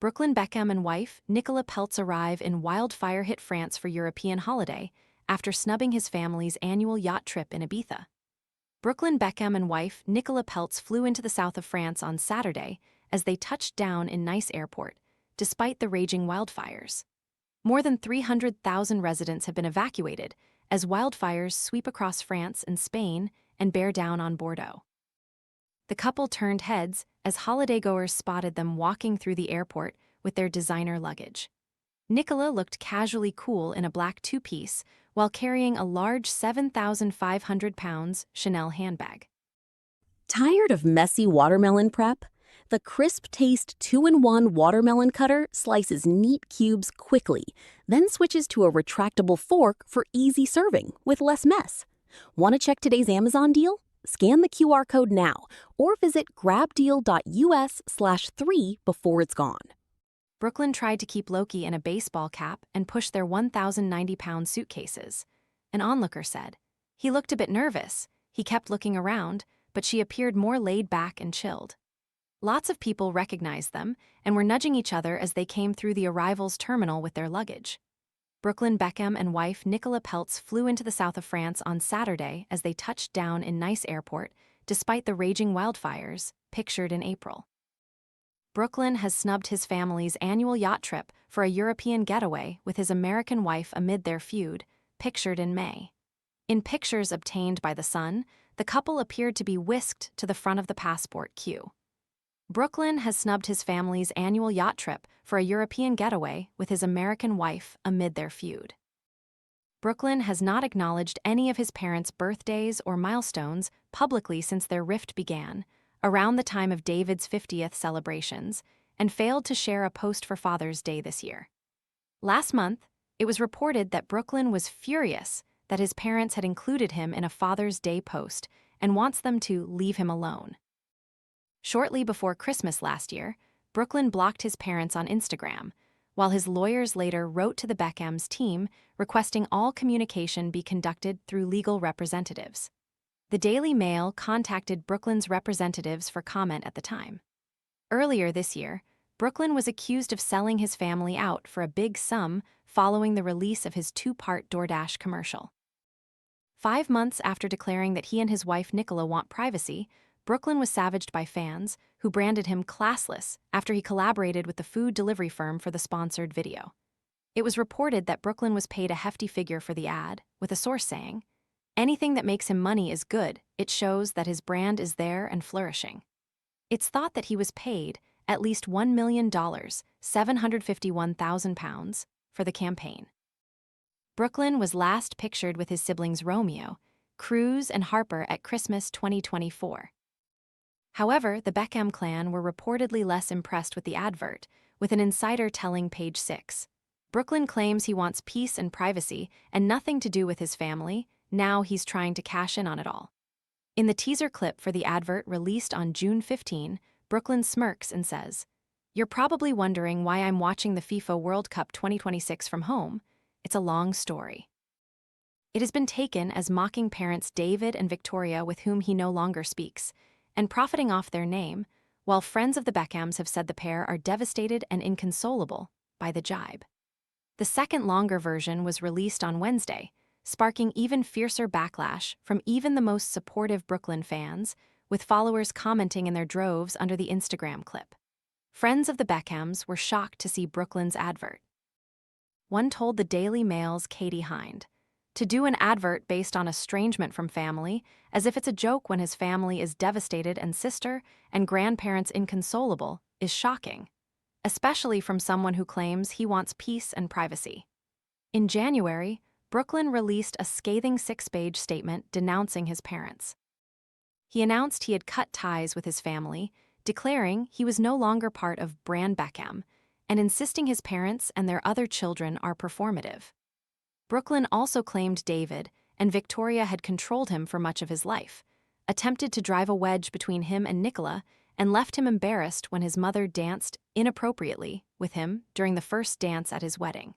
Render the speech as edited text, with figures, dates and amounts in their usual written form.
Brooklyn Beckham and wife Nicola Peltz arrive in wildfire-hit France for European holiday after snubbing his family's annual yacht trip in Ibiza. Brooklyn Beckham and wife Nicola Peltz flew into the south of France on Saturday as they touched down in Nice airport, despite the raging wildfires. More than 300,000 residents have been evacuated as wildfires sweep across France and Spain and bear down on Bordeaux. The couple turned heads as holiday-goers spotted them walking through the airport with their designer luggage. Nicola looked casually cool in a black two-piece while carrying a large 7,500 pounds Chanel handbag. Tired of messy watermelon prep? The crisp taste 2-in-1 watermelon cutter slices neat cubes quickly, then switches to a retractable fork for easy serving with less mess. Want to check today's Amazon deal? Scan the QR code now or visit grabdeal.us/3 before it's gone. Brooklyn tried to keep Loki in a baseball cap and push their 1,090-pound suitcases. An onlooker said. He looked a bit nervous. He kept looking around, but she appeared more laid back and chilled. Lots of people recognized them and were nudging each other as they came through the arrivals terminal with their luggage. Brooklyn Beckham and wife Nicola Peltz flew into the south of France on Saturday as they touched down in Nice airport, despite the raging wildfires, pictured in April. Brooklyn has snubbed his family's annual yacht trip for a European getaway with his American wife amid their feud, pictured in May. In pictures obtained by The Sun, the couple appeared to be whisked to the front of the passport queue. Brooklyn has snubbed his family's annual yacht trip for a European getaway with his American wife amid their feud. Brooklyn has not acknowledged any of his parents' birthdays or milestones publicly since their rift began, around the time of David's 50th celebrations, and failed to share a post for Father's Day this year. Last month, it was reported that Brooklyn was furious that his parents had included him in a Father's Day post and wants them to leave him alone. Shortly before Christmas last year, Brooklyn blocked his parents on Instagram, while his lawyers later wrote to the Beckham's team requesting all communication be conducted through legal representatives. The Daily Mail contacted Brooklyn's representatives for comment at the time. Earlier this year, Brooklyn was accused of selling his family out for a big sum following the release of his two-part DoorDash commercial. 5 months after declaring that he and his wife Nicola want privacy, Brooklyn was savaged by fans who branded him classless after he collaborated with the food delivery firm for the sponsored video. It was reported that Brooklyn was paid a hefty figure for the ad, with a source saying, "Anything that makes him money is good. It shows that his brand is there and flourishing." It's thought that he was paid at least $1 million, £751,000, for the campaign. Brooklyn was last pictured with his siblings Romeo, Cruz, and Harper at Christmas 2024. However, the Beckham clan were reportedly less impressed with the advert, with an insider telling Page 6. Brooklyn claims he wants peace and privacy and nothing to do with his family. Now he's trying to cash in on it all. In the teaser clip for the advert released on June 15, Brooklyn smirks and says, "You're probably wondering why I'm watching the FIFA World Cup 2026 from home. It's a long story." It has been taken as mocking parents David and Victoria, with whom he no longer speaks, and profiting off their name, while friends of the Beckhams have said the pair are devastated and inconsolable by the jibe. The second longer version was released on Wednesday, sparking even fiercer backlash from even the most supportive Brooklyn fans, with followers commenting in their droves under the Instagram clip. Friends of the Beckhams were shocked to see Brooklyn's advert. One told the Daily Mail's Katie Hind, "To do an advert based on estrangement from family, as if it's a joke when his family is devastated and sister and grandparents inconsolable, is shocking, especially from someone who claims he wants peace and privacy." In January, Brooklyn released a scathing 6-page statement denouncing his parents. He announced he had cut ties with his family, declaring he was no longer part of Brand Beckham, and insisting his parents and their other children are performative. Brooklyn also claimed David and Victoria had controlled him for much of his life, attempted to drive a wedge between him and Nicola, and left him embarrassed when his mother danced inappropriately with him during the first dance at his wedding.